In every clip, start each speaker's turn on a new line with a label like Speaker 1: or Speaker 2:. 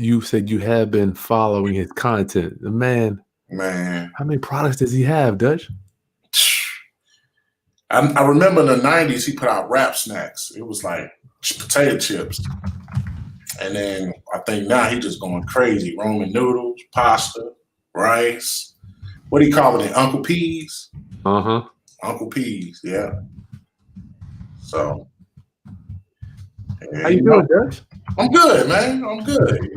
Speaker 1: you said you have been following his content. The man,
Speaker 2: Man,
Speaker 1: how many products does he have, Dutch?
Speaker 2: I remember in the 90s, he put out rap snacks. It was like potato chips. And then I think now he just going crazy. Roman noodles, pasta, rice. What do you call it? Uncle Peas?
Speaker 1: Uh-huh.
Speaker 2: Uncle Peas, yeah. So,
Speaker 1: How you doing, Dutch?
Speaker 2: I'm good, man. I'm good.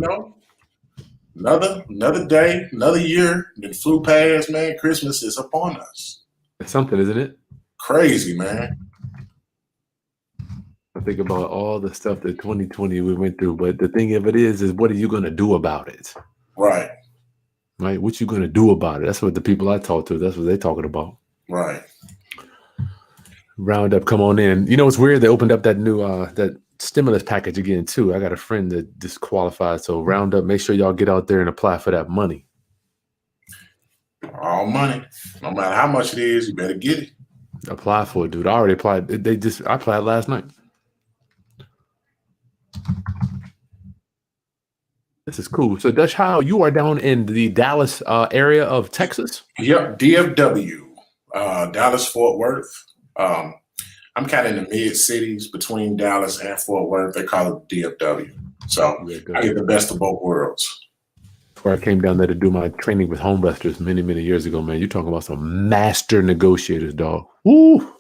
Speaker 2: Another day, another year. Then flew past, man. Christmas is upon us.
Speaker 1: It's something, isn't it?
Speaker 2: Crazy, man.
Speaker 1: I think about all the stuff that 2020 we went through, but the thing of it is what are you going to do about it?
Speaker 2: Right.
Speaker 1: Right? What you going to do about it? That's what the people I talk to, that's what they're talking about.
Speaker 2: Right.
Speaker 1: Roundup, come on in. You know, it's weird. They opened up that new, that stimulus package again, too. I got a friend that disqualified. So Roundup, make sure y'all get out there and apply for that money.
Speaker 2: All money. No matter how much it is, you better get it.
Speaker 1: Apply for it, dude. I already applied. I applied last night. This is cool. So, Dutch, how you are down in the Dallas area of Texas?
Speaker 2: Yep, DFW, Dallas, Fort Worth. I'm kind of in the mid cities between Dallas and Fort Worth. They call it DFW. So I get the best of both worlds.
Speaker 1: Before I came down there to do my training with homebusters many, many years ago, man, you're talking about some master negotiators, dog. Woo!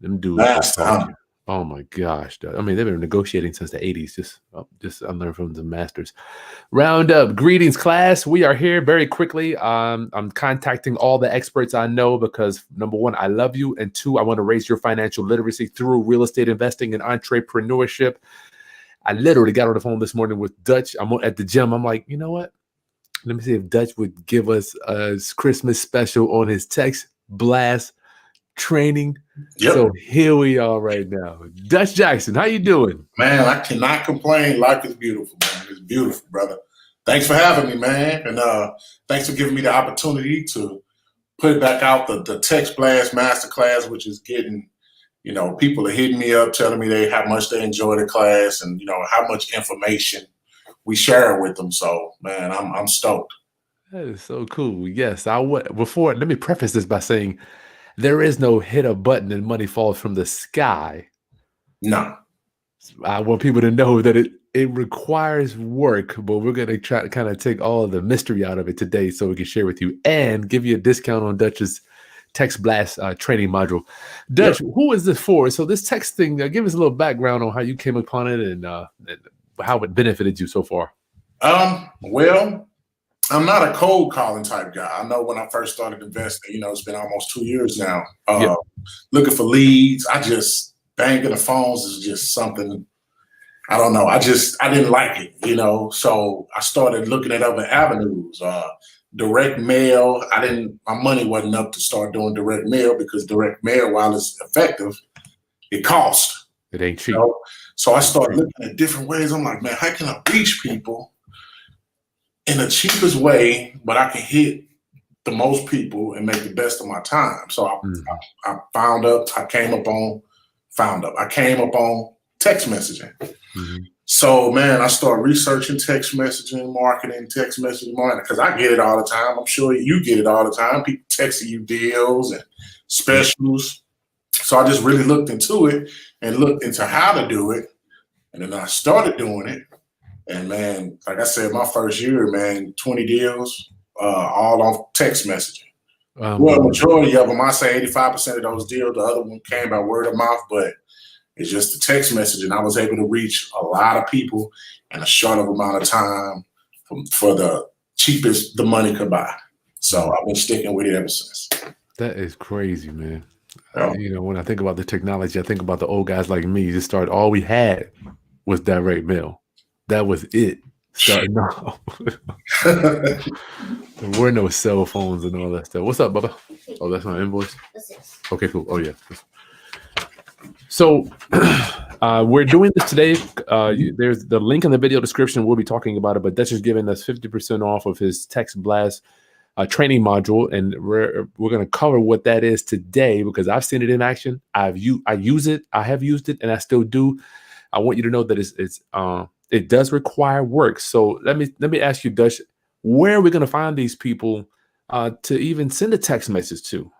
Speaker 1: Them dudes.
Speaker 2: Master, huh?
Speaker 1: Oh my gosh, dog. I mean, they've been negotiating since the 80s. Just I learned from the masters. Roundup, greetings, class. We are here very quickly. I'm contacting all the experts I know because number one, I love you, and two, I want to raise your financial literacy through real estate investing and entrepreneurship. I literally got on the phone this morning with Dutch. I'm at the gym. I'm like, you know what? Let me see if Dutch would give us a Christmas special on his text blast training. Yep. So here we are right now. Dutch Jackson, how you doing?
Speaker 2: Man, I cannot complain. Life is beautiful, man. It's beautiful, brother. Thanks for having me, man. And thanks for giving me the opportunity to put back out the Text Blast Masterclass, which is getting, people are hitting me up, telling me how much they enjoy the class and, how much information we share with them. So, man, I'm stoked.
Speaker 1: That is so cool. Yes. Let me preface this by saying, there is no hit a button and money falls from the sky.
Speaker 2: No.
Speaker 1: I want people to know that it requires work, but we're going to try to kind of take all of the mystery out of it today so we can share with you and give you a discount on Dutch's Text Blast training module. Dutch, Who is this for? So this text thing, give us a little background on how you came upon it and how it benefited you so far.
Speaker 2: Well, I'm not a cold calling type guy. I know when I first started investing, it's been almost 2 years now. Looking for leads. I just banging the phones is just something, I don't know. I didn't like it, so I started looking at other avenues. Direct mail. My money wasn't up to start doing direct mail because direct mail, while it's effective, it costs.
Speaker 1: It ain't cheap.
Speaker 2: So I started looking at different ways. I'm like, man, how can I reach people in the cheapest way, but I can hit the most people and make the best of my time? So I came up on text messaging. Mm-hmm. So, man, I started researching text messaging marketing, because I get it all the time. I'm sure you get it all the time. People texting you deals and specials. So I just really looked into it and looked into how to do it. And then I started doing it. And, man, like I said, my first year, man, 20 deals, all on text messaging. Well, majority of them, I say 85% of those deals, the other one came by word of mouth, but it's just the text messaging. I was able to reach a lot of people in a short amount of time for the cheapest the money could buy. So I've been sticking with it ever since.
Speaker 1: That is crazy, man. When I think about the technology, I think about the old guys like me. All we had was direct mail. That was it. Starting off. There were no cell phones and all that stuff. What's up, Bubba? Oh, that's my invoice? Okay, cool. Oh, yeah. So we're doing this today. There's the link in the video description. We'll be talking about it, but that's just giving us 50% off of his Text Blast training module. And we're going to cover what that is today because I've seen it in action. I use it. I have used it and I still do. I want you to know that it's it does require work. So let me ask you, Dutch, where are we going to find these people to even send a text message to?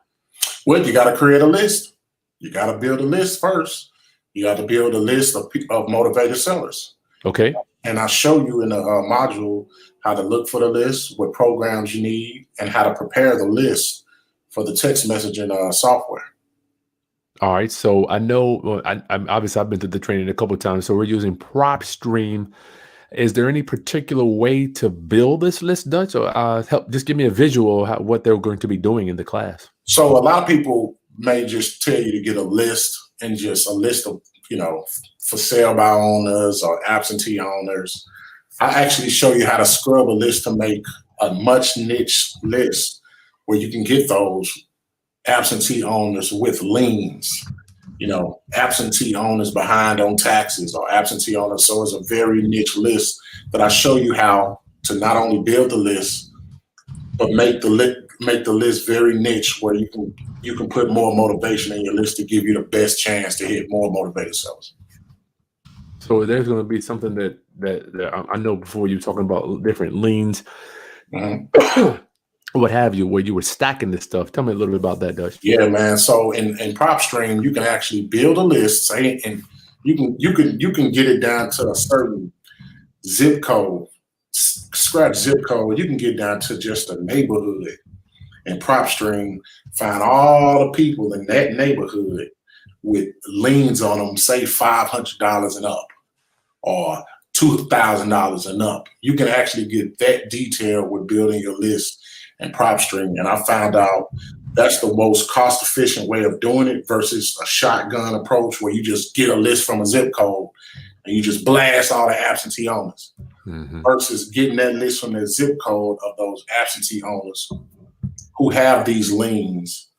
Speaker 2: Well, you got to create a list. You got to build a list first. You got to build a list of motivated sellers.
Speaker 1: Okay.
Speaker 2: And I show you in the module how to look for the list, what programs you need, and how to prepare the list for the text messaging software.
Speaker 1: All right. So I know I'm obviously I've been to the training a couple of times. So we're using PropStream. Is there any particular way to build this list, Dutch? Or help just give me a visual of what they're going to be doing in the class.
Speaker 2: So a lot of people may just tell you to get a list and just a list of, for sale by owners or absentee owners. I actually show you how to scrub a list to make a much niche list where you can get those absentee owners with liens, absentee owners behind on taxes or absentee owners. So it's a very niche list that I show you how to not only build the list, but make the list very niche where you can put more motivation in your list to give you the best chance to hit more motivated sellers.
Speaker 1: So there's going to be something that I know before you were talking about different liens. Mm-hmm. What have you, where you were stacking this stuff. Tell me a little bit about that, Dutch.
Speaker 2: Yeah, man. So in PropStream, you can actually build a list, and you can get it down to a certain zip code, scratch zip code. You can get down to just a neighborhood. In PropStream, find all the people in that neighborhood with liens on them, say $500 and up, or $2,000 and up. You can actually get that detail with building your list and PropStream. And I found out that's the most cost efficient way of doing it versus a shotgun approach where you just get a list from a zip code and you just blast all the absentee owners, versus getting that list from the zip code of those absentee owners who have these liens,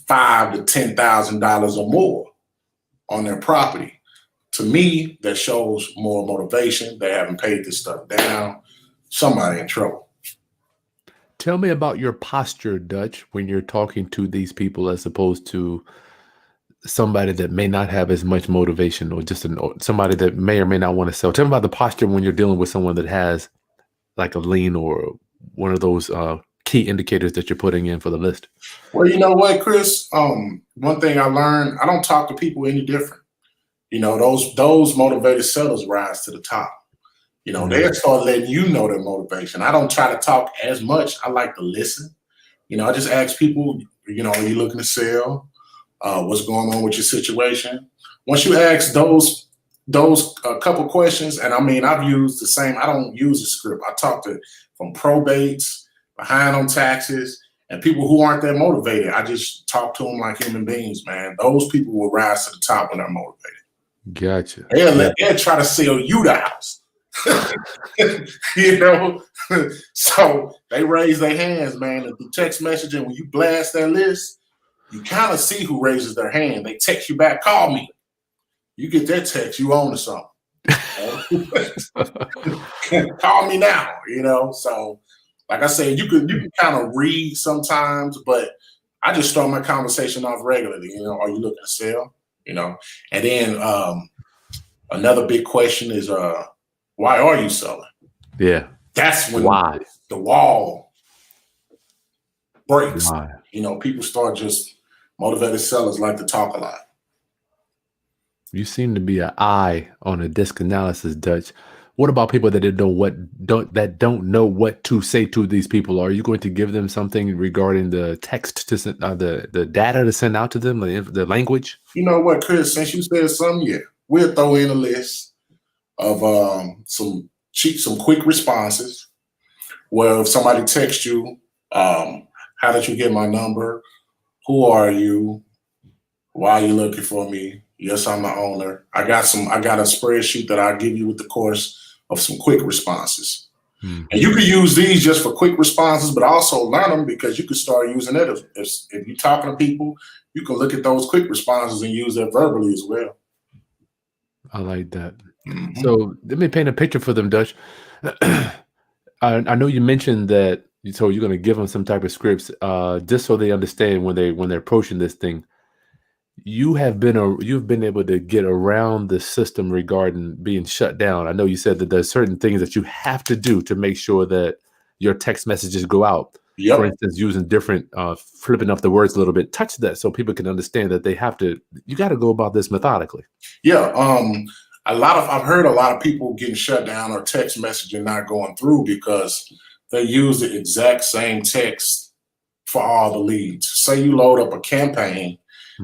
Speaker 2: $5,000 to $10,000 or more on their property. To me, that shows more motivation. They haven't paid this stuff down. Somebody in trouble.
Speaker 1: Tell me about your posture, Dutch, when you're talking to these people as opposed to somebody that may not have as much motivation, or just somebody that may or may not want to sell. Tell me about the posture when you're dealing with someone that has like a lien or one of those key indicators that you're putting in for the list.
Speaker 2: Well, you know what, Chris? One thing I learned, I don't talk to people any different. Those motivated sellers rise to the top. They'll start letting you know their motivation. I don't try to talk as much. I like to listen. I just ask people, are you looking to sell? What's going on with your situation? Once you ask those couple questions, and I mean, I've used the same, I don't use a script. I talk to from probates, behind on taxes, and people who aren't that motivated. I just talk to them like human beings, man. Those people will rise to the top when they're motivated.
Speaker 1: Gotcha.
Speaker 2: They'll try to sell you the house. So they raise their hands, man. And through text messaging, when you blast that list, you kind of see who raises their hand. They text you back, call me. You get that text, you own something. Call me now, So like I said, you can kind of read sometimes, but I just start my conversation off regularly. Are you looking to sell? And then another big question is why are you selling?
Speaker 1: Yeah.
Speaker 2: That's when the wall breaks. Why? People start just motivated sellers like to talk a lot.
Speaker 1: You seem to be an eye on a disc analysis, Dutch. What about people that don't know what to say to these people? Are you going to give them something regarding the text to send, the data to send out to them, the language?
Speaker 2: You know what, Chris? Since you said something, we'll throw in a list of some quick responses. Well, if somebody texts you, how did you get my number? Who are you? Why are you looking for me? Yes, I'm the owner. I got a spreadsheet that I'll give you with the course of some quick responses. And you can use these just for quick responses, but also learn them because you can start using it. If you're talking to people, you can look at those quick responses and use that verbally as well.
Speaker 1: I like that. So let me paint a picture for them, Dutch. I know you mentioned that, so you're going to give them some type of scripts just so they understand when they're approaching this thing. you've been able to get around the system regarding being shut down. I know you said that there's certain things that you have to do to make sure that your text messages go out. For
Speaker 2: Yep.
Speaker 1: instance, using different, flipping up the words a little bit. Touch that so people can understand that you got to go about this methodically.
Speaker 2: Yeah. I've heard a lot of people getting shut down or text messaging not going through because they use the exact same text for all the leads. Say you load up a campaign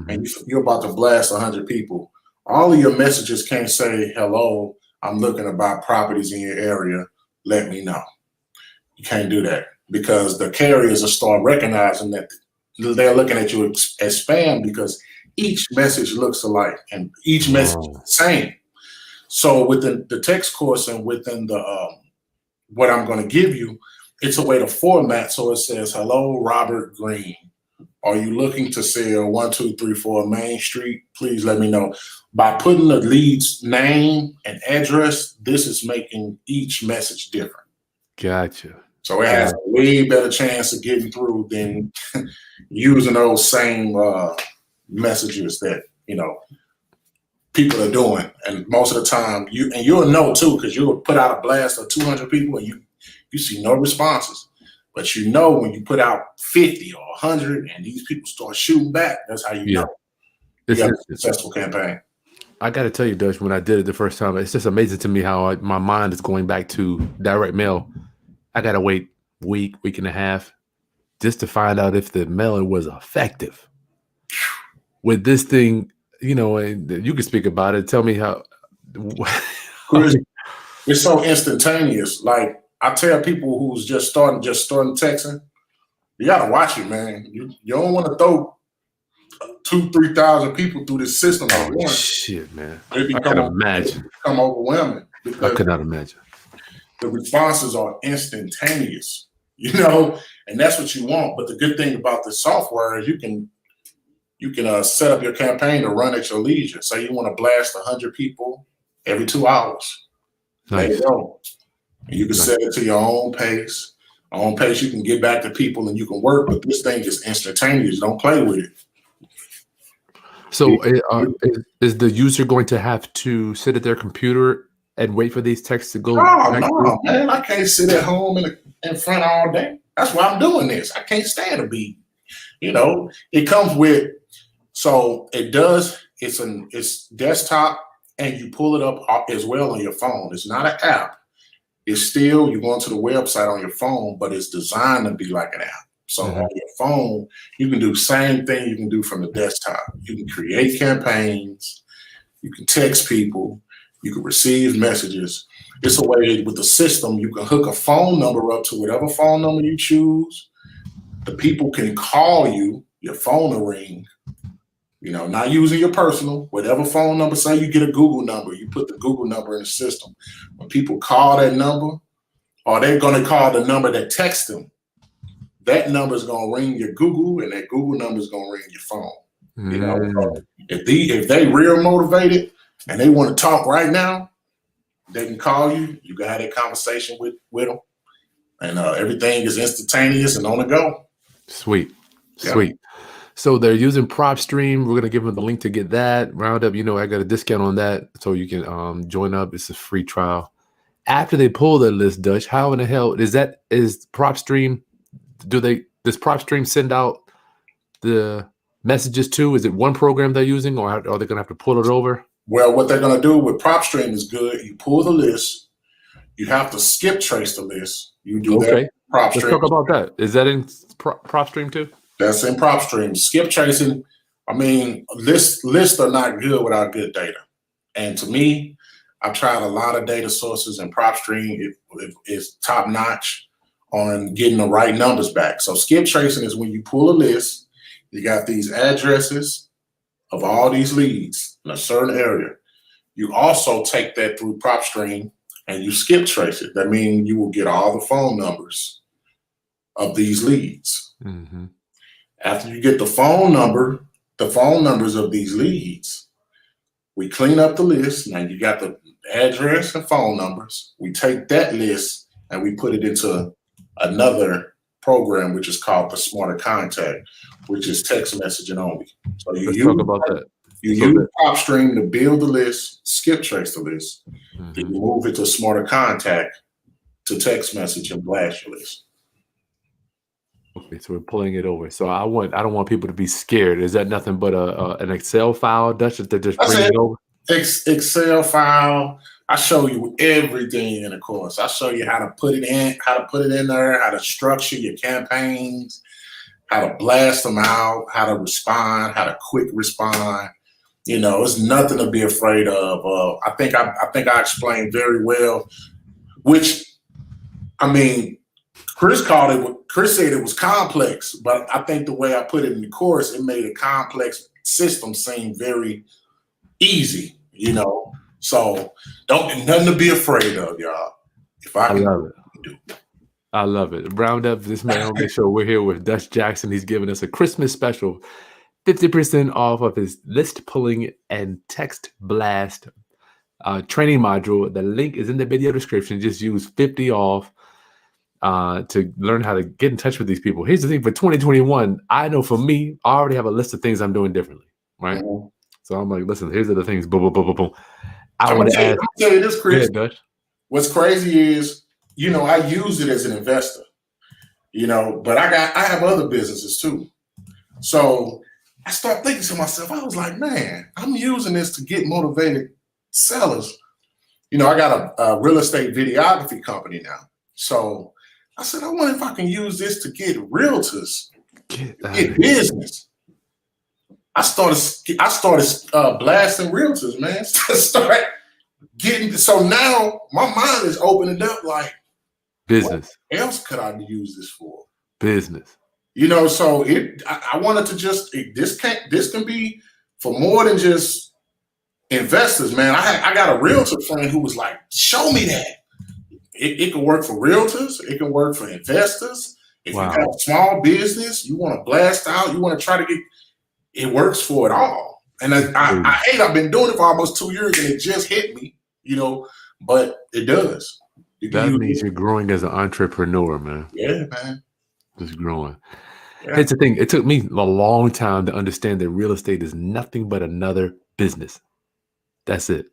Speaker 2: and you're about to blast 100 people. All of your messages can't say, hello, I'm looking to buy properties in your area. Let me know. You can't do that because the carriers will start recognizing that they're looking at you as spam because each message looks alike and each message is the same. So within the text course and within the what I'm going to give you, it's a way to format so it says, hello, Robert Green. Are you looking to sell 1234 Main Street? Please let me know. By putting the lead's name and address, this is making each message different.
Speaker 1: Gotcha.
Speaker 2: So it has a way better chance of getting through than using those same messages that, people are doing. And most of the time, you'll know too, because you'll put out a blast of 200 people and you see no responses. But when you put out 50 or 100 and these people start shooting back, that's how you know you got a successful campaign.
Speaker 1: I got to tell you, Dutch, when I did it the first time, it's just amazing to me how my mind is going back to direct mail. I got to wait week and a half just to find out if the mailing was effective. With this thing, and you can speak about it. Tell me how.
Speaker 2: It's so instantaneous. Like I tell people who's just starting texting, you got to watch it, man. You don't want to throw 2,000-3,000 people through this system at once.
Speaker 1: Shit, man.
Speaker 2: I can imagine. Become overwhelming.
Speaker 1: I could not imagine.
Speaker 2: The responses are instantaneous, and that's what you want. But the good thing about this software is you can set up your campaign to run at your leisure. Say you want to blast 100 people every 2 hours. Nice. There you go. And you can set it to your own pace. On pace, you can get back to people and you can work, but this thing is instantaneous. Don't play with it.
Speaker 1: So is the user going to have to sit at their computer and wait for these texts to go?
Speaker 2: No, man. I can't sit at home in front all day. That's why I'm doing this. I can't stand a beat. It comes with, so it does, it's desktop and you pull it up as well on your phone. It's not an app. It's still, you go into the website on your phone, but it's designed to be like an app. So on your phone, you can do the same thing you can do from the desktop. You can create campaigns, you can text people, you can receive messages. It's a way with the system, you can hook a phone number up to whatever phone number you choose. The people can call you, your phone will ring, not using your personal, whatever phone number. Say you get a Google number, you put the Google number in the system. When people call that number, or they're going to call the number that texts them, that number is going to ring your Google, and that Google number is going to ring your phone. If they real motivated and they want to talk right now, they can call you. You can have that conversation with them, and everything is instantaneous and on the go.
Speaker 1: Sweet. So they're using PropStream. We're gonna give them the link to get that. Roundup, I got a discount on that, so you can join up. It's a free trial. After they pull the list, Dutch, how in the hell is PropStream? Does PropStream send out the messages too? Is it one program they're using, or are they gonna have to pull it over?
Speaker 2: Well, what they're gonna do with PropStream is good. You pull the list. You have to skip trace the list. You do that.
Speaker 1: PropStream. Let's talk about that. Is that in PropStream too?
Speaker 2: That's in PropStream. Skip tracing. Lists are not good without good data. And to me, I've tried a lot of data sources, and PropStream is top notch on getting the right numbers back. So skip tracing is when you pull a list, you got these addresses of all these leads in a certain area. You also take that through PropStream and you skip trace it. That means you will get all the phone numbers of these leads.
Speaker 1: Mm-hmm.
Speaker 2: After you get the phone numbers of these leads, we clean up the list. Now you got the address and phone numbers. We take that list and we put it into another program, which is called the Smarter Contact, which is text messaging only. So
Speaker 1: Let's talk about that.
Speaker 2: You
Speaker 1: So
Speaker 2: use PropStream to build the list, skip trace the list. Then you move it to Smarter Contact to text message and blast your list.
Speaker 1: Okay, so we're pulling it over. So I don't want people to be scared. Is that nothing but an Excel file, Dutch, that they're just bringing over?
Speaker 2: Excel file. I show you everything in the course. I show you how to put it in there, how to structure your campaigns, how to blast them out, how to respond, how to quick respond. You know, it's nothing to be afraid of. I think I explained very well. Which, I mean, Chris said it was complex, but I think the way I put it in the course, it made a complex system seem very easy, you know. So nothing to be afraid of, y'all.
Speaker 1: I love it. I love it. Round up this man on the show. We're here with Dutch Jackson. He's giving us a Christmas special, 50% off of his list pulling and text blast training module. The link is in the video description. Just use 50 off to learn how to get in touch with these people. Here's the thing, for 2021, I know for me, I already have a list of things I'm doing differently, right? Mm-hmm. So I'm like, listen, here's the things, boom, boom, boom, boom, boom. I want to ask.
Speaker 2: I'm tell you this, Chris.
Speaker 1: Dutch.
Speaker 2: What's crazy is, you know, I use it as an investor, you know, but I have other businesses too. So I start thinking to myself, I was like, man, I'm using this to get motivated sellers. You know, I got a real estate videography company now. So I said, I wonder if I can use this to get realtors, get business. I started blasting realtors, man. Start getting, so now my mind is opening up like,
Speaker 1: business.
Speaker 2: What else could I use this for?
Speaker 1: Business.
Speaker 2: You know, so I wanted to just, this can be for more than just investors, man. I got a realtor friend who was like, show me that. It can work for realtors. It can work for investors. If you have a small business, you want to blast out, you want to try to get, it works for it all. And I've been doing it for almost 2 years and it just hit me, you know, but it does.
Speaker 1: That means you're growing as an entrepreneur, man.
Speaker 2: Yeah, man.
Speaker 1: Just growing. Yeah. It's the thing. It took me a long time to understand that real estate is nothing but another business. That's it.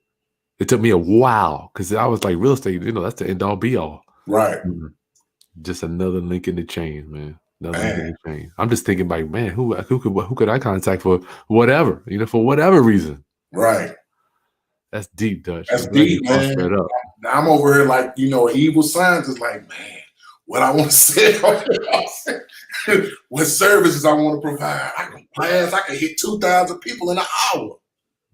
Speaker 1: It took me a while because I was like, real estate, you know, that's the end all be all.
Speaker 2: Right.
Speaker 1: Mm-hmm. Just another link in the chain, man. Link in the chain. I'm just thinking like, man, who could I contact for whatever, you know, for whatever reason.
Speaker 2: Right.
Speaker 1: That's deep, Dutch.
Speaker 2: That's deep, man. I'm over here like, you know, an evil scientist, like, man, what I want to say, what services I want to provide. I can hit 2,000 people in an hour.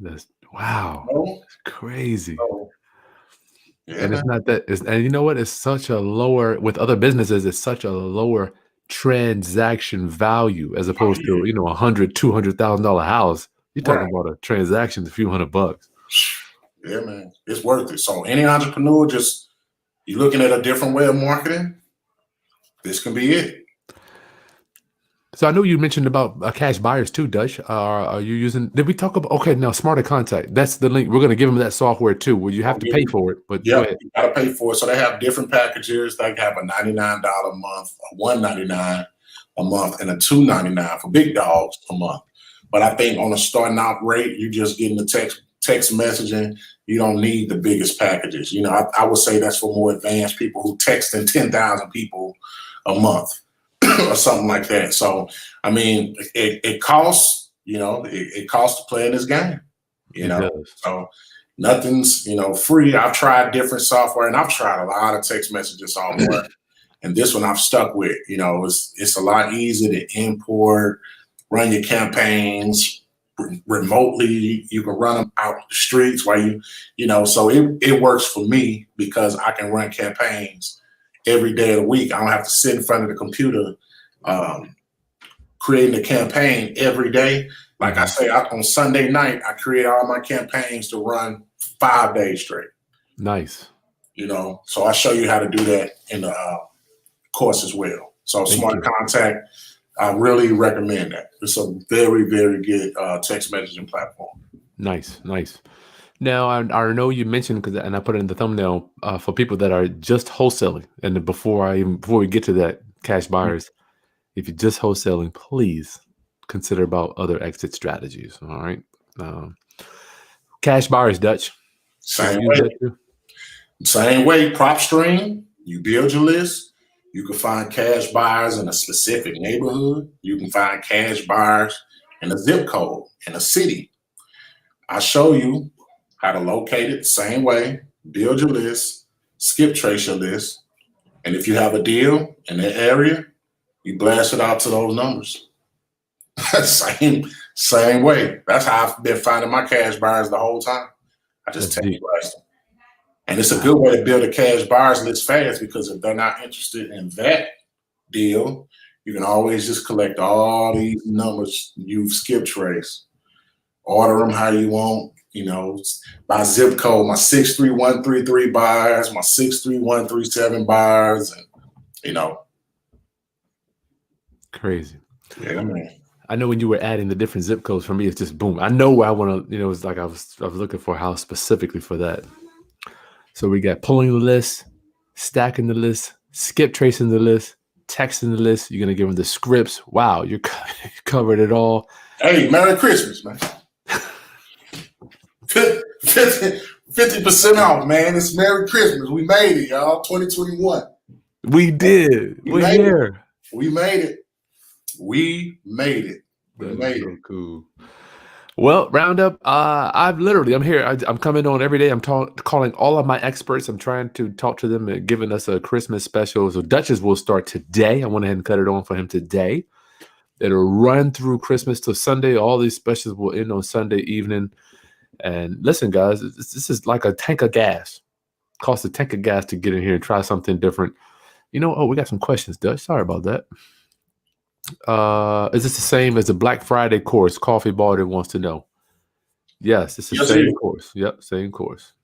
Speaker 1: That's wow.
Speaker 2: You know?
Speaker 1: That's crazy.
Speaker 2: So, yeah,
Speaker 1: and it's not that, and you know what? It's such a lower, with other businesses, it's such a lower transaction value as opposed to, you know, $100,000, $200,000 house. You're talking about a transaction, a few $100.
Speaker 2: Yeah, man, it's worth it. So any entrepreneur, just you're looking at a different way of marketing, this can be it.
Speaker 1: So I know you mentioned about cash buyers too, Dutch. Are you using? Did we talk about? Okay, now Smarter Contact. That's the link. We're going to give them that software too, where you have to pay for it. But
Speaker 2: yeah, you got to pay for it. So they have different packages. They have a $99 a month, a $199 a month, and a $299 for big dogs a month. But I think on a starting out rate, you're just getting the text messaging. You don't need the biggest packages. You know, I would say that's for more advanced people who texting 10,000 people a month or something like that. So, I mean, it costs, you know, it costs to play in this game, you know. So nothing's, you know, free. I've tried different software and I've tried a lot of text messaging software. And this one I've stuck with. You know, it's a lot easier to import, run your campaigns remotely. You can run them out the streets while you know, so it works for me because I can run campaigns every day of the week. I don't have to sit in front of the computer creating a campaign every day. Like I say, on Sunday night, I create all my campaigns to run 5 days straight.
Speaker 1: Nice.
Speaker 2: You know, so I show you how to do that in the course as well. So Smart Contact, I really recommend that. It's a very, very good text messaging platform.
Speaker 1: Nice, nice. Now, I know you mentioned, and I put it in the thumbnail for people that are just wholesaling. And before we get to that, cash buyers, if you're just wholesaling, please consider about other exit strategies. All right. Cash buyers, Dutch.
Speaker 2: Same way, prop stream, you build your list. You can find cash buyers in a specific neighborhood. You can find cash buyers in a zip code, in a city. I show you how to locate it the same way, build your list, skip trace your list. And if you have a deal in that area, you blast it out to those numbers. same way. That's how I've been finding my cash buyers the whole time. I just take them. And it's a good way to build a cash buyers list fast, because if they're not interested in that deal, you can always just collect all these numbers you've skip traced, order them how you want, by zip code, my 63133 buyers, my 63137 buyers, and
Speaker 1: Crazy.
Speaker 2: Yeah, man.
Speaker 1: I know when you were adding the different zip codes, for me, it's just boom. I know where I want to, it's like I was looking for a house specifically for that. So we got pulling the list, stacking the list, skip tracing the list, texting the list. You're going to give them the scripts. Wow, you covered it all.
Speaker 2: Hey, Merry Christmas, man. 50% off, man. It's Merry Christmas. We made it, y'all. 2021.
Speaker 1: We did. We're here.
Speaker 2: We made it. We made it.
Speaker 1: That's so cool. Well, Roundup, I'm here. I'm coming on every day. I'm calling all of my experts. I'm trying to talk to them and giving us a Christmas special. So Dutch's will start today. I went ahead and cut it on for him today. It'll run through Christmas till Sunday. All these specials will end on Sunday evening. And listen, guys, this is like a tank of gas. Cost a tank of gas to get in here and try something different. We got some questions, Dutch. Sorry about that. Is this the same as the Black Friday course? Coffee Balder wants to know. Yes, it's the same course. Yep, same course.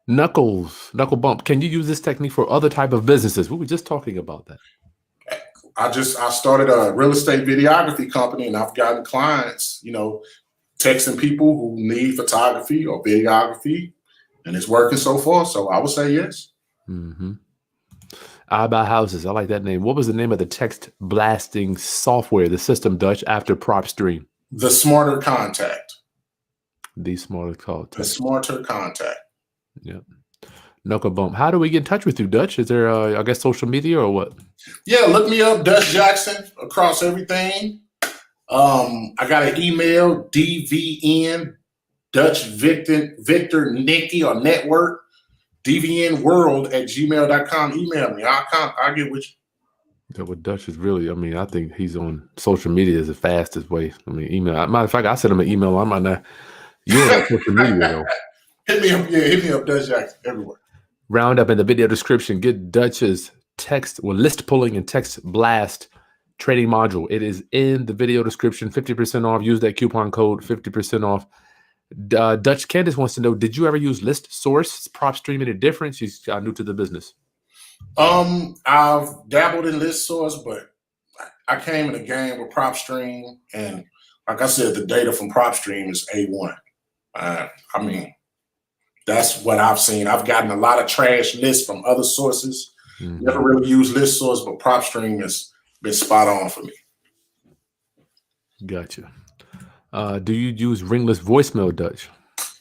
Speaker 1: Knuckle Bump. Can you use this technique for other type of businesses? We were just talking about that.
Speaker 2: I started a real estate videography company, and I've gotten clients, texting people who need photography or videography, and it's working so far. So I would say yes.
Speaker 1: Mm-hmm. I Buy Houses. I like that name. What was the name of the text blasting software, the system, Dutch, after PropStream?
Speaker 2: The Smarter Contact.
Speaker 1: The Smarter Contact.
Speaker 2: The Smarter Contact.
Speaker 1: Yep. Knuckle Bump. How do we get in touch with you, Dutch? Is there, I guess, social media or what?
Speaker 2: Yeah, look me up, Dutch Jackson, across everything. I got an email, DVN, Dutch Victor Nikki or Network. dvnworld@gmail.com. Email me. I'll get with you.
Speaker 1: Yeah, well, Dutch is really, I think he's on social media is the fastest way. Email. Matter of fact, I sent him an email. I might not. You're on social media, though.
Speaker 2: Hit me up, Dutch Jackson, everywhere.
Speaker 1: Roundup in the video description. Get Dutch's list pulling and text blast trading module. It is in the video description. 50% off. Use that coupon code, 50% off. Dutch Candace wants to know, did you ever use List Source? PropStream any different? She's new to the business.
Speaker 2: I've dabbled in List Source, but I came in the game with PropStream, and like I said, the data from PropStream is A1. That's what I've seen. I've gotten a lot of trash lists from other sources. Mm-hmm. Never really used List Source, but PropStream has been spot on for me.
Speaker 1: Gotcha. Do you use Ringless voicemail, Dutch?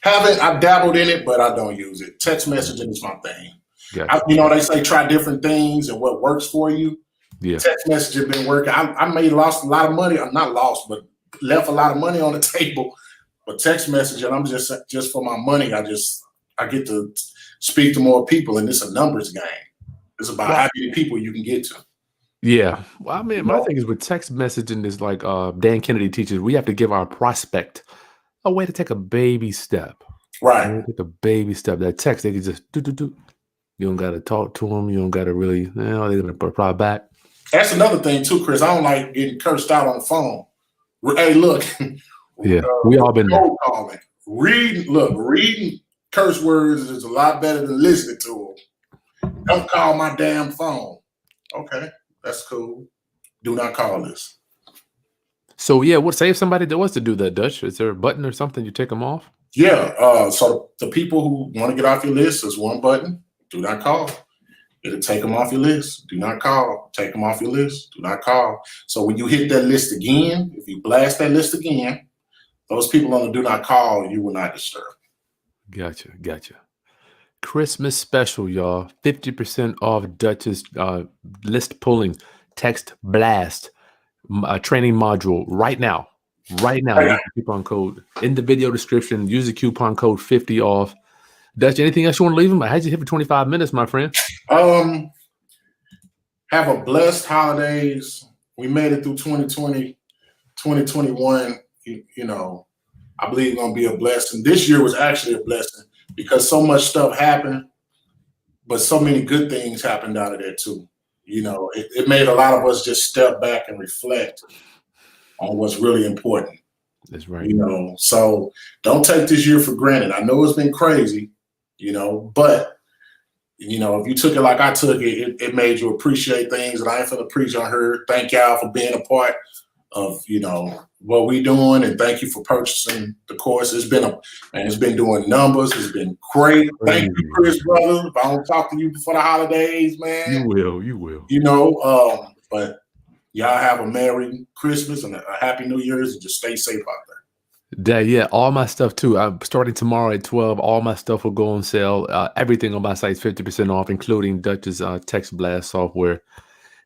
Speaker 2: Haven't. I dabbled in it, but I don't use it. Text messaging is my thing.
Speaker 1: Gotcha.
Speaker 2: They say try different things and what works for you. Yeah. Text messaging been working. I lost a lot of money. I'm not lost, but left a lot of money on the table. But text messaging, I'm just for my money. I get to speak to more people, and it's a numbers game. It's about how many people you can get to.
Speaker 1: Yeah. Well, my thing is with text messaging is like Dan Kennedy teaches, we have to give our prospect a way to take a baby step.
Speaker 2: Right.
Speaker 1: Take a baby step. That text, they can just do. You don't got to talk to them. You don't got to really, they're going to reply back.
Speaker 2: That's another thing too, Chris. I don't like getting cursed out on the phone. Hey, look.
Speaker 1: Yeah, we all been there.
Speaker 2: Calling. Reading curse words is a lot better than listening to them. Don't call my damn phone. Okay. That's cool. Do not call this.
Speaker 1: So say if somebody wants to do that, Dutch, is there a button or something you take them off?
Speaker 2: Yeah. So the people who want to get off your list, there's one button. Do not call. it'll take them off your list. Do not call. Take them off your list. Do not call. So when you hit that list again, if you blast that list again, those people on the do not call, you will not disturb.
Speaker 1: Gotcha. Christmas special, y'all. 50% off Dutch's list pulling text blast training module right now. Right now, use the coupon code in the video description. Use the coupon code 50 off. Dutch, anything else you want to leave them? I had you hit for 25 minutes, my friend.
Speaker 2: Have a blessed holidays. We made it through 2020, 2021. You know, I believe it's going to be a blessing. This year was actually a blessing because so much stuff happened, but so many good things happened out of there too. You know, it made a lot of us just step back and reflect on what's really important.
Speaker 1: That's right.
Speaker 2: You know, so don't take this year for granted. I know it's been crazy, you know, but, you know, if you took it like I took it, it made you appreciate things that I ain't finna preach on her. Thank y'all for being a part of, you know, what we doing, and thank you for purchasing the course. It's been doing numbers. It's been great. Thank you, Chris, brother. If I don't talk to you before the holidays, man.
Speaker 1: You will.
Speaker 2: You know, but y'all have a Merry Christmas and a Happy New Year's, and just stay safe out there.
Speaker 1: Dad, yeah, all my stuff too. I'm starting tomorrow at 12. All my stuff will go on sale. Everything on my site is 50% off, including Dutch's text blast software.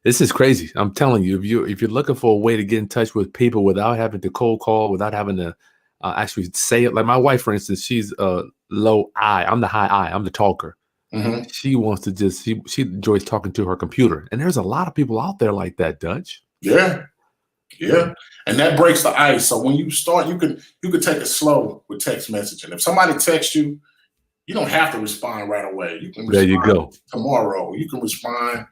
Speaker 1: This is crazy. I'm telling you, if you're looking for a way to get in touch with people without having to cold call, without having to actually say it, like my wife, for instance, she's low I. I'm the high I. I'm the talker.
Speaker 2: Mm-hmm.
Speaker 1: She wants to just she enjoys talking to her computer, and there's a lot of people out there like that, Dutch.
Speaker 2: Yeah, and that breaks the ice. So when you start, you could take it slow with text messaging. If somebody texts you, you don't have to respond right away. You can respond
Speaker 1: there you go.
Speaker 2: Tomorrow. You can respond.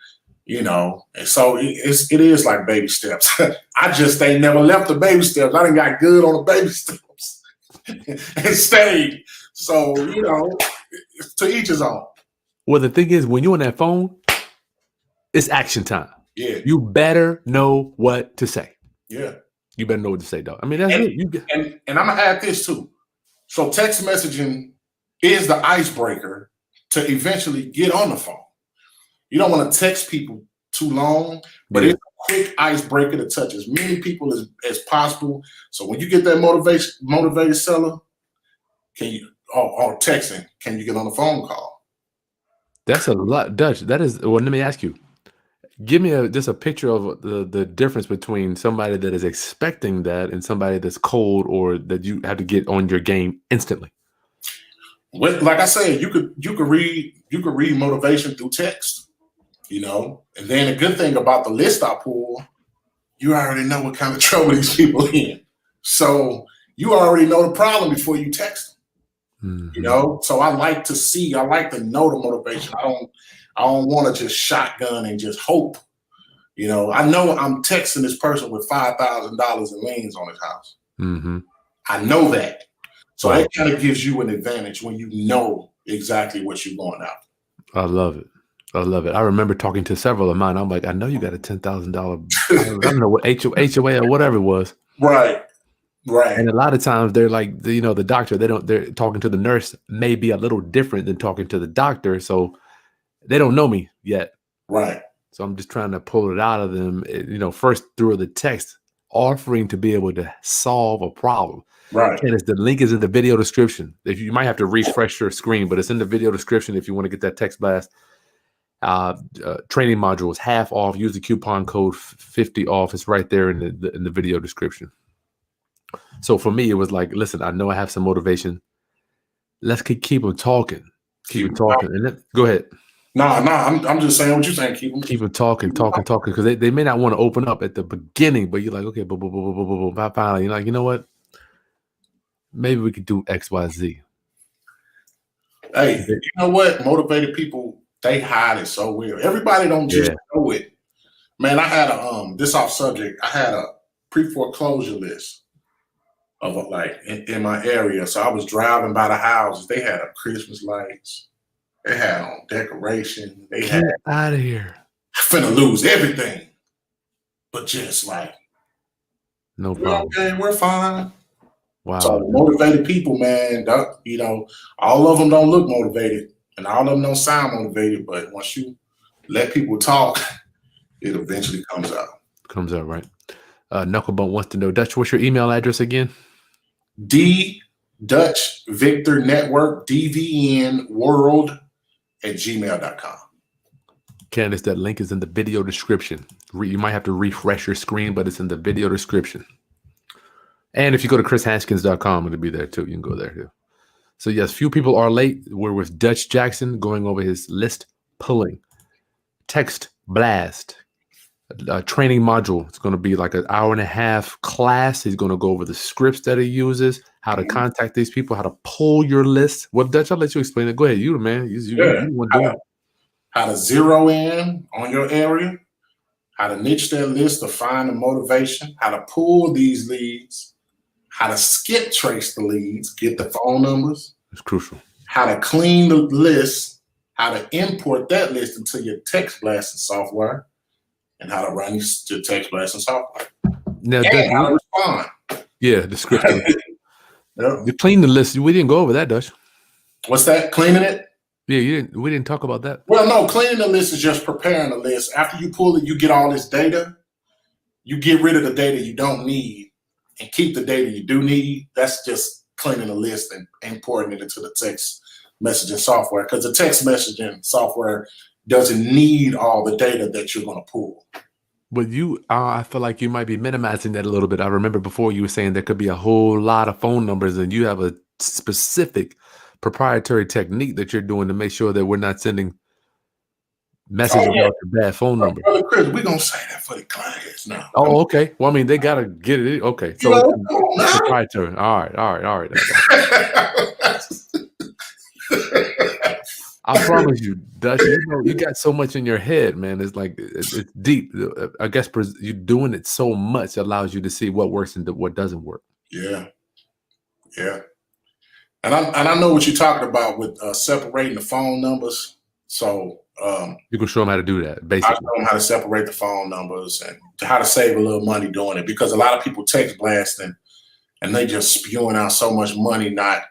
Speaker 2: You know, and so it is like baby steps. I just ain't never left the baby steps. I done got good on the baby steps and stayed. So, you know, to each his own.
Speaker 1: Well, the thing is, when you're on that phone, it's action time.
Speaker 2: Yeah.
Speaker 1: You better know what to say.
Speaker 2: Yeah.
Speaker 1: You better know what to say, dog. I mean, that's it.
Speaker 2: And I'm going to add this too. So text messaging is the icebreaker to eventually get on the phone. You don't want to text people too long, but it's a quick icebreaker to touch as many people as possible. So when you get that motivated seller, can you or texting, can you get on a phone call?
Speaker 1: That's a lot, Dutch. That is. Well, let me ask you. Give me just a picture of the difference between somebody that is expecting that and somebody that's cold or that you have to get on your game instantly.
Speaker 2: Like I said, you could read motivation through text. You know, and then the good thing about the list I pull, you already know what kind of trouble these people in. So you already know the problem before you text them. Mm-hmm. You know, so I like to know the motivation. I don't want to just shotgun and just hope. You know, I know I'm texting this person with $5,000 in liens on his house.
Speaker 1: Mm-hmm.
Speaker 2: I know that. So that kind of gives you an advantage when you know exactly what you're going after.
Speaker 1: I love it. I remember talking to several of mine. I'm like, I know you got a $10,000. I don't know what HOA or whatever it was.
Speaker 2: Right.
Speaker 1: And a lot of times they're like, the doctor. They're talking to the nurse may be a little different than talking to the doctor. So they don't know me yet.
Speaker 2: Right.
Speaker 1: So I'm just trying to pull it out of them. First through the text, offering to be able to solve a problem.
Speaker 2: Right.
Speaker 1: And the link is in the video description. If you might have to refresh your screen, but it's in the video description if you want to get that text blast. Training module is half off. Use the coupon code 50 off. It's right there in the video description. So for me, it was like, listen, I know I have some motivation. Let's keep them talking. Keep them talking. And go ahead.
Speaker 2: No, I'm just saying what you're saying. Keep
Speaker 1: them talking, because they may not want to open up at the beginning, but you're like, okay, finally, you're like, you know what? Maybe we could do X, Y, Z.
Speaker 2: Hey, you know what? Motivated people, they hide it so well. Everybody don't just know it. Man, I had this off subject. I had a pre-foreclosure list of in my area. So I was driving by the houses. They had Christmas lights. They had on decoration. They
Speaker 1: Get out of here.
Speaker 2: I finna lose everything. But just like,
Speaker 1: no problem.
Speaker 2: Okay, we're fine.
Speaker 1: Wow.
Speaker 2: So motivated people, man, all of them don't look motivated. And all of them don't sound motivated, but once you let people talk, it eventually comes out.
Speaker 1: Comes out, right? Knucklebump wants to know, Dutch, what's your email address again?
Speaker 2: D Dutch Victor Network, DVN World at gmail.com.
Speaker 1: Candace, that link is in the video description. You might have to refresh your screen, but it's in the video description. And if you go to chrishaskins.com, it'll be there too. You can go there too. So yes, few people are late. We're with Dutch Jackson going over his list pulling. Text blast. Training module. It's going to be like an 1.5-hour class. He's going to go over the scripts that he uses, how to contact these people, how to pull your list. Well, Dutch, I'll let you explain it. Go ahead. You the man. You want to do it.
Speaker 2: How to zero in on your area, how to niche that list to find the motivation, how to pull these leads, how to skip trace the leads, get the phone numbers.
Speaker 1: It's crucial. How
Speaker 2: to clean the list, how to import that list into your text blasting software, and how to run your text blasting software.
Speaker 1: Now,
Speaker 2: and how to respond.
Speaker 1: Yeah, the script. You clean the list. We didn't go over that, Dutch.
Speaker 2: What's that? Cleaning it?
Speaker 1: Yeah, we didn't talk about that.
Speaker 2: Well, no, cleaning the list is just preparing the list. After you pull it, you get all this data. You get rid of the data you don't need and keep the data you do need. That's just cleaning the list and importing it into the text messaging software, because the text messaging software doesn't need all the data that you're going to pull.
Speaker 1: But I feel like you might be minimizing that a little bit. I remember before you were saying there could be a whole lot of phone numbers, and you have a specific proprietary technique that you're doing to make sure that we're not sending messages out to bad phone numbers.
Speaker 2: Brother Chris, we're going to say that for the clients now.
Speaker 1: Oh, okay. Well, I mean, they got to get it. Okay. So it's proprietary. All right. I promise you, Dutch, you got so much in your head, man. It's like, it's deep. I guess you doing it so much allows you to see what works and what doesn't work.
Speaker 2: Yeah. And I know what you're talking about with separating the phone numbers. So
Speaker 1: you can show them how to do that, basically.
Speaker 2: I show them how to separate the phone numbers and how to save a little money doing it, because a lot of people text blasting and they just spewing out so much money, not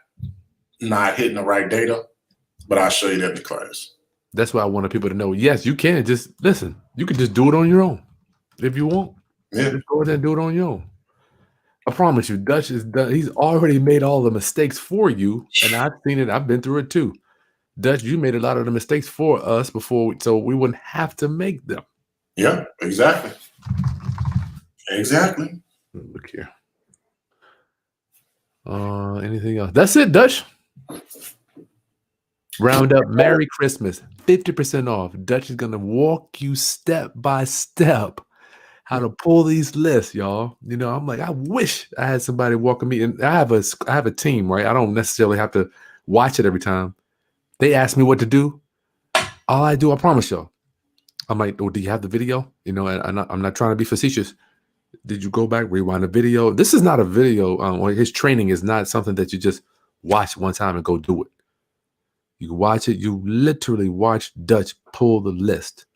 Speaker 2: hitting the right data. But I'll show you that in the class.
Speaker 1: That's why I wanted people to know, yes, you can just listen. You can just do it on your own if you want.
Speaker 2: Yeah.
Speaker 1: Just go ahead and do it on your own. I promise you, Dutch is done. He's already made all the mistakes for you, and I've seen it. I've been through it too. Dutch, you made a lot of the mistakes for us before, so we wouldn't have to make them.
Speaker 2: Yeah, exactly.
Speaker 1: Look here. Anything else? That's it, Dutch. Round up, Merry Christmas, 50% off. Dutch is gonna walk you step by step how to pull these lists, y'all. You know, I'm like, I wish I had somebody walking me, and I have a team, right? I don't necessarily have to watch it every time. They ask me what to do. All I do, I promise y'all, I'm like, oh, do you have the video? You know, and I'm not trying to be facetious. Did you go back, rewind the video? This is not a video. His training is not something that you just watch one time and go do it. You watch it. You literally watch Dutch pull the list.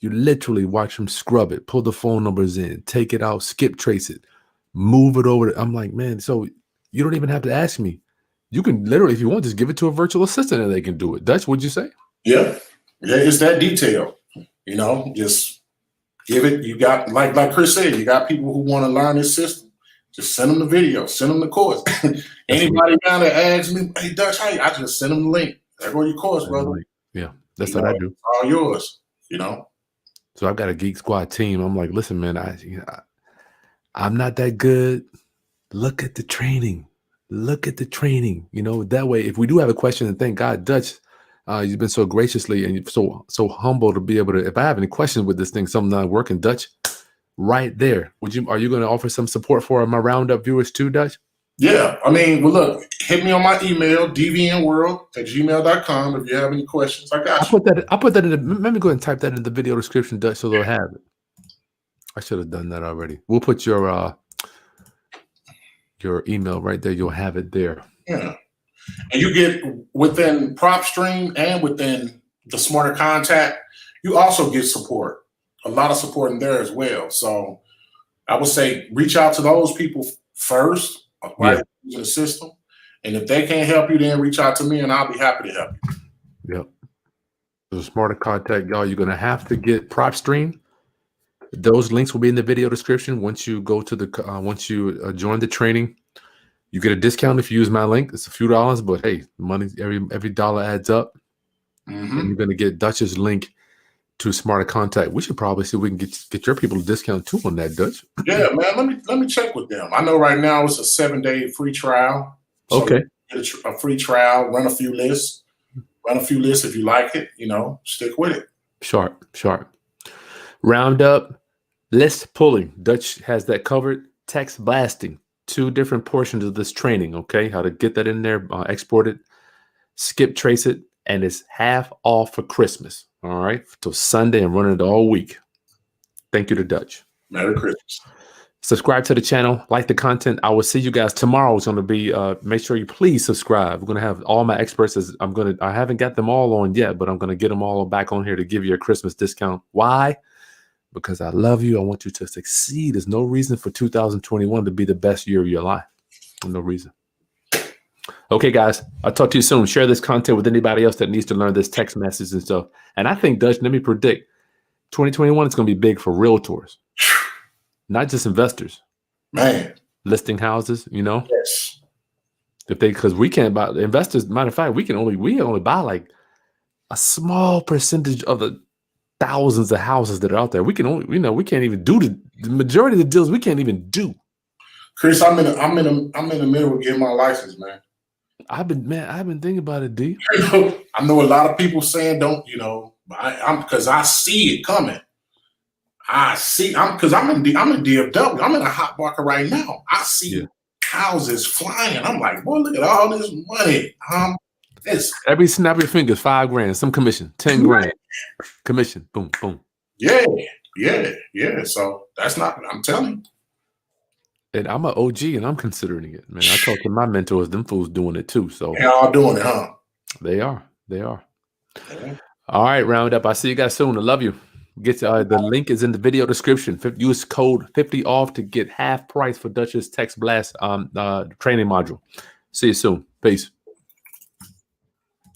Speaker 1: You literally watch him scrub it, pull the phone numbers in, take it out, skip trace it, move it over. I'm like, man, so you don't even have to ask me. You can literally, if you want, just give it to a virtual assistant and they can do it. Dutch, what'd you say?
Speaker 2: Yeah, it's that detailed. You know, just give it. You got, like Chris said, you got people who want to learn this system. Just send them the video, send them the course. Anybody down there asks me, hey, Dutch, how you? I just send them the link. There go your course, brother.
Speaker 1: Yeah, that's what I do.
Speaker 2: It's all yours, you know.
Speaker 1: So I've got a Geek Squad team. I'm like, listen, man, I'm not that good. Look at the training. You know, that way, if we do have a question, and thank God, Dutch, you've been so graciously and so humble to be able to. If I have any questions with this thing, something not working, Dutch, right there. Are you going to offer some support for my roundup viewers too, Dutch?
Speaker 2: Yeah, I mean, well, look, hit me on my email, dvnworld@gmail.com. If you have any questions, I got you.
Speaker 1: I'll put that in. Let me go ahead and type that in the video description, Dutch, so they'll have it. I should have done that already. We'll put your email right there. You'll have it there.
Speaker 2: Yeah, and you get within PropStream and within the Smarter Contact, you also get support. A lot of support in there as well. So I would say reach out to those people first. Right, using the system, and if they can't help you, then reach out to me, and I'll be happy to help you.
Speaker 1: Yep. So smarter contact, y'all. You're gonna have to get PropStream. Those links will be in the video description. Once you go to the join the training, you get a discount if you use my link. It's a few dollars, but hey, money every dollar adds up.
Speaker 2: Mm-hmm.
Speaker 1: And you're gonna get Dutch's link to Smarter Contact. We should probably see if we can get your people a discount too on that, Dutch.
Speaker 2: Yeah, man. Let me check with them. I know right now it's a 7-day free trial. So
Speaker 1: Okay.
Speaker 2: Get a free trial. Run a few lists. If you like it. Stick with it.
Speaker 1: Sharp. Roundup, list pulling. Dutch has that covered. Text blasting. 2 different portions of this training. Okay, how to get that in there, export it, skip trace it, and it's half off for Christmas. All right, till Sunday and running it all week. Thank you to Dutch.
Speaker 2: Merry Christmas.
Speaker 1: Subscribe to the channel, like the content. I will see you guys tomorrow. It's going to be, make sure you please subscribe. We're going to have all my experts. I haven't got them all on yet, but I'm going to get them all back on here to give you a Christmas discount. Why? Because I love you. I want you to succeed. There's no reason for 2021 to be the best year of your life. No reason. Okay, guys, I'll talk to you soon. Share this content with anybody else that needs to learn this text message and stuff. And I think, Dutch, let me predict, 2021 is going to be big for realtors, not just investors.
Speaker 2: Man.
Speaker 1: Listing houses,
Speaker 2: Yes.
Speaker 1: Because we can't buy investors. Matter of fact, we only buy like a small percentage of the thousands of houses that are out there. We can only, we can't even do the majority of the deals. We can't even do.
Speaker 2: Chris, I'm in the middle of getting my license, man.
Speaker 1: I've been thinking about it, D.
Speaker 2: I know a lot of people saying don't, I'm because I see it coming. I'm in DFW. I'm in a hot market right now. I see houses flying. I'm like, boy, look at all this money.
Speaker 1: Every snap of your fingers, $5,000, some commission, 10 grand, commission, boom, boom.
Speaker 2: Yeah. So that's not. I'm telling you.
Speaker 1: And I'm an OG, and I'm considering it, man. I talk to my mentors; them fools doing it too. So
Speaker 2: they're all doing it, huh?
Speaker 1: They are.
Speaker 2: Yeah.
Speaker 1: All right, Roundup. I'll see you guys soon. I love you. Get the link is in the video description. Use code 50 off to get half price for Dutch's text blast training module. See you soon. Peace.